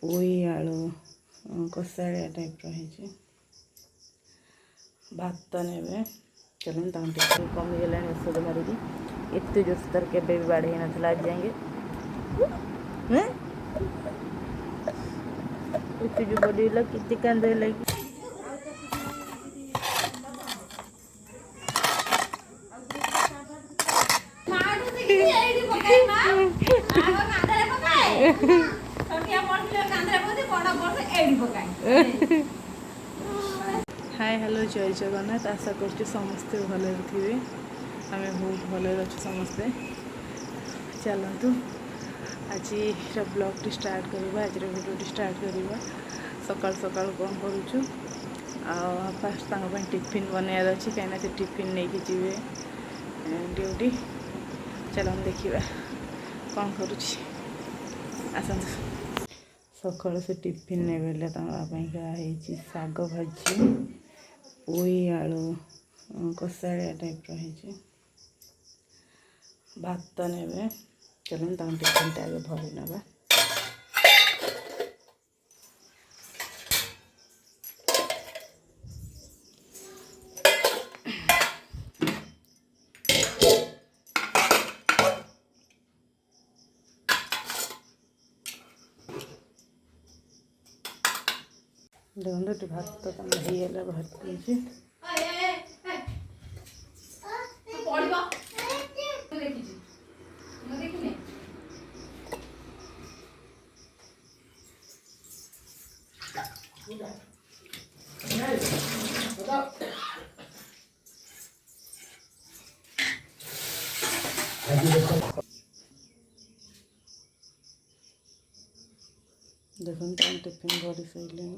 पोई आलू कषाड़िया टाइप रही भात ने चलो टिफिन कमीगला औषध मारिकी एत जोश तर के बाढ़ नाला आज जाएंगे एत जो बढ़ेगा कितने कांद लगी हाय हेलो जय जगन्नाथ आशा कर समस्ते भले थे आम बहुत भले अच्छे समस्ते चलतु आज ब्लॉग टी स्टार्ट करवा आज वीडियो टी स्टार्ट करवा सकाल सकाल कौन करुचु फास्ट टिफिन बनवार अच्छी कहीं टिफिन नहीं कि जी ड्यूटी चलो देखा कौन करुच्ची आसतु सकाल से टिफिन ने बेले तापाई शाग भाजी पोई आलू कषाड़िया टाइप रही भात ने चलो टिफिन टा आगे भरी नवा देखो भात तो होगा भरती देखो टिफिन भरी सारे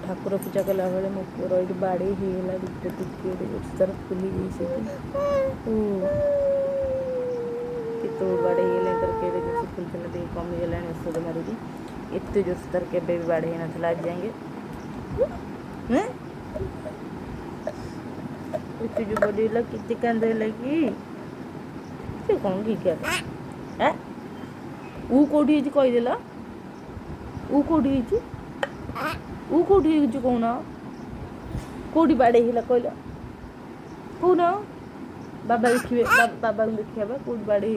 ठाकुर पूजा कला बेले मो पुअर ये बाड़े होगा तार फुली बाड़े तर के फुल कमीगला औषध मारिकी एत जोश तर के बाढ़ नाला आज जाएंगे एत जो बढ़ेगा कितने कांद लगी कौन की क्या कौटी कहीदेला कौटी कौटी कौन कौटी बाड़े कहल कौन बाबा देखिए बाबा को देखा कौट बाड़े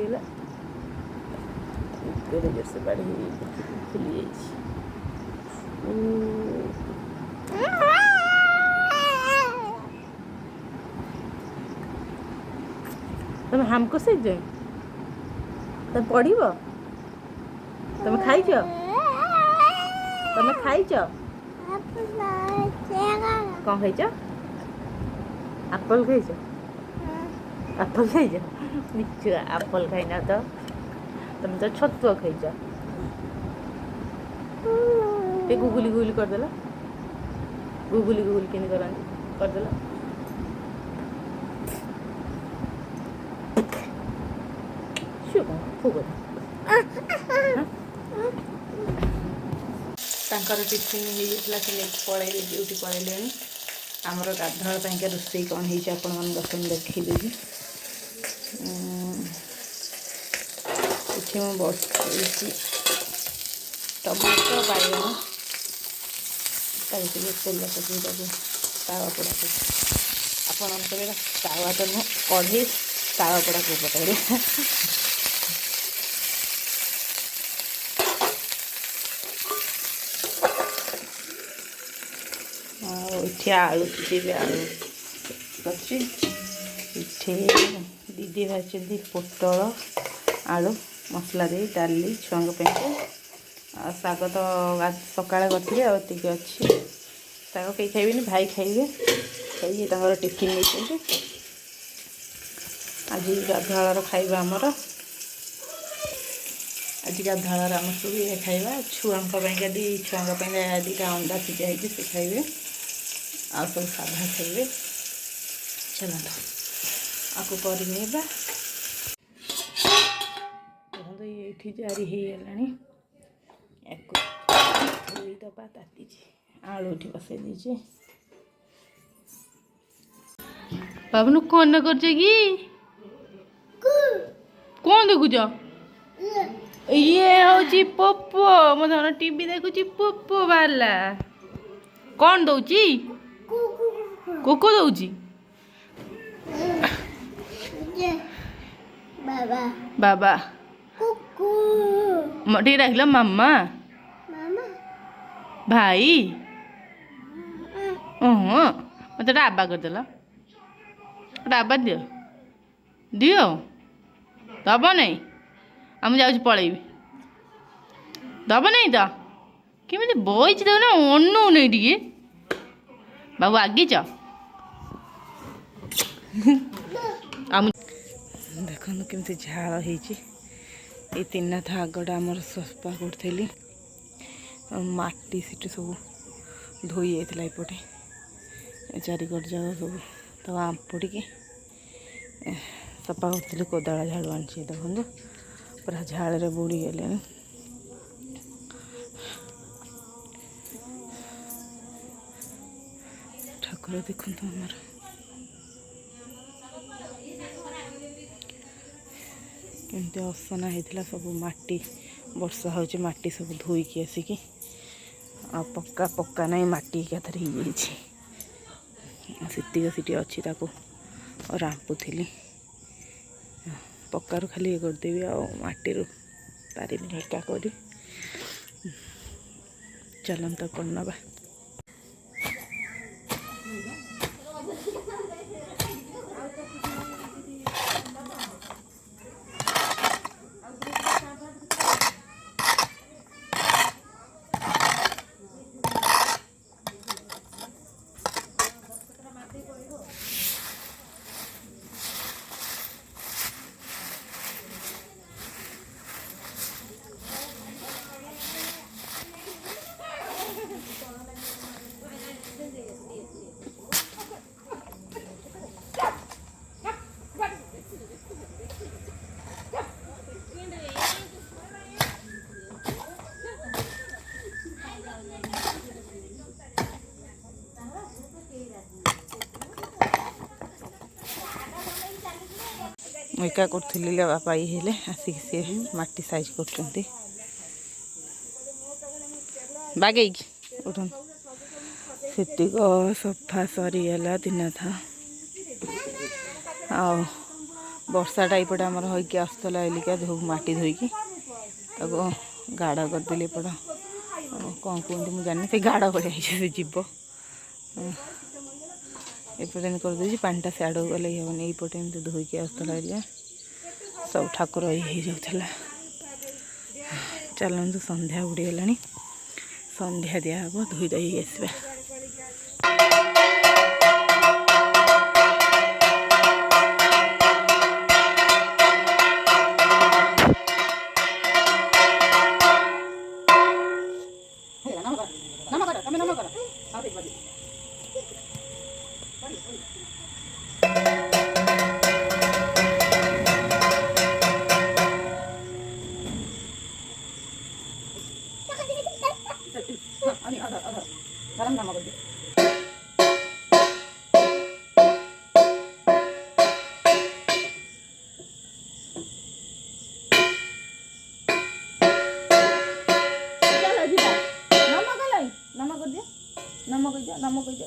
जोर से बाढ़ फुली तुम हमको से तुम पढ़ तुम खाइच तुम खाइच कौन खाइच एप्पल खाइच एप्पल खाइच निश्चय एप्पल खाइना तो तुम तो छतुआ खाइच ते गुगुली गुगुली करदेला गुगुली गुगुली केन करदेला टिफिन हो पड़े ड्यूटी पड़े आमर गाधुआ रोसई कौन होपन देखी ये बस टमाटो बैगन तेल पकई तावा पोड़ा आप तावा तो नुह कढ़े तावा पोड़ा को पकड़े इथे आलू सीझे आलू अच्छी इथे दीदी भाजी पोटल आलू मसला दे डाली छुआ शाग तो सकाଳେ करती आती अच्छी शाग कहीं खाइबे भाई खाइबे खाई टिफिन नहीं आज गाधुआर खाइबा आमर आज गाधुआर आम सब ये खाइबा छुआ छुआ दीटा अंडा सीझा से खाइबे आ सब साधा खाइबे चलो आपको करवा देखो ये जारी होगला दबा ताती आलू बसई दीजिए बाबू कौन कर कौन देखुच ये हूँ पोपो मो धन टीवी देखुची पोपो बाला कौन दौची कोको दौची बाबा ठीक डाकिल मामा भाई मत आबा करदेल आबा दियो दियो दब नहीं आम जाऊँ पलैबी दब नहीं तो केमी बही देव ना अनु नहीं टे बाबू आगे च देखो केमती झाड़ हो तीनाथ आगटा आमर सफा करी माटी सीट सब धोई जाता एपटे चारिकट जगह सब तो आंपुड़ी सफा करी कोदाला झाड़ू आनी देखो पूरा झाड़ बुड़ी गले ठाकुर देखु आमर केमती असना होता सब माटी वर्षा हो माटी सब धोईकी आसिकी आ पक्का पक्का नहीं माटी एकाथर हो सीटी अच्छी ताको और रांपुली पक्कार खाली ये करदेवी आटी पारि एका कर चलन तो कर नवा एका करी बापा ये आसिक सी माटी साइज कर बागे उठन सेतिक सफा सरीगला दिन था आ वर्षाटा यपटे आमर होगी आसला एलिका धो माटी धोईकी गाढ़ करदेली एपट कौन कहते मुझे जानी से गाढ़ भाई जीव एपटे करदे पानीटा सियाड़ गले हेनी यपटे एमती धोईकी आसला सब ठाकुर ये जाऊला चलतु संध्या बुड़ीगला संध्या दिहब धोई दई आसवा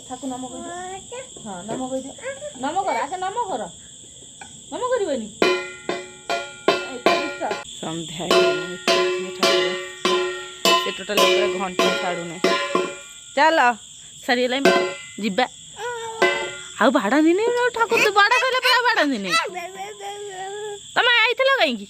ठाकुर नम कह हाँ नम कह नम कर आगे नम कर नम कर संध्या टोटाल घंटा छाड़ूने चल सारी जीवा आउ भाड़ा दिन ठाकुर तू बाड़ा कहला भाड़ा दिन तुम आई कहीं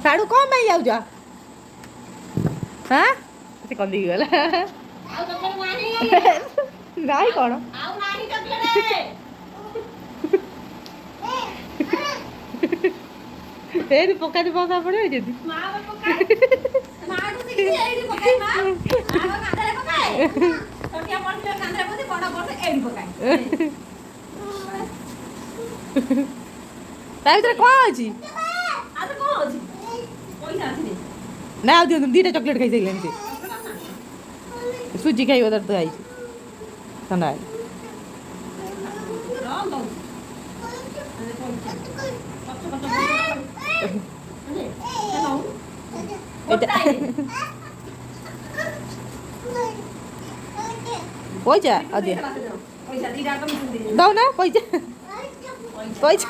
साड़ू कौन पाई जाऊ जा हाँ से कंदी गला नहीं कौन ए पका दे पका पड़े जदी ତା ଭିତରେ କ'ଣ ଅଛି ନା ଆଉ ଦିଅନ୍ତୁ ଦୁଇଟା ଚକୋଲେଟ୍ ଖାଇସାରିଲେଣି ସେ ସୁଜି ଖାଇବ ତାର ତ ଖାଇଛି ଥଣ୍ଡା ପଇସା ଆଉ ଦିଅ ଦଉ ନା ପଇସା ପଇସା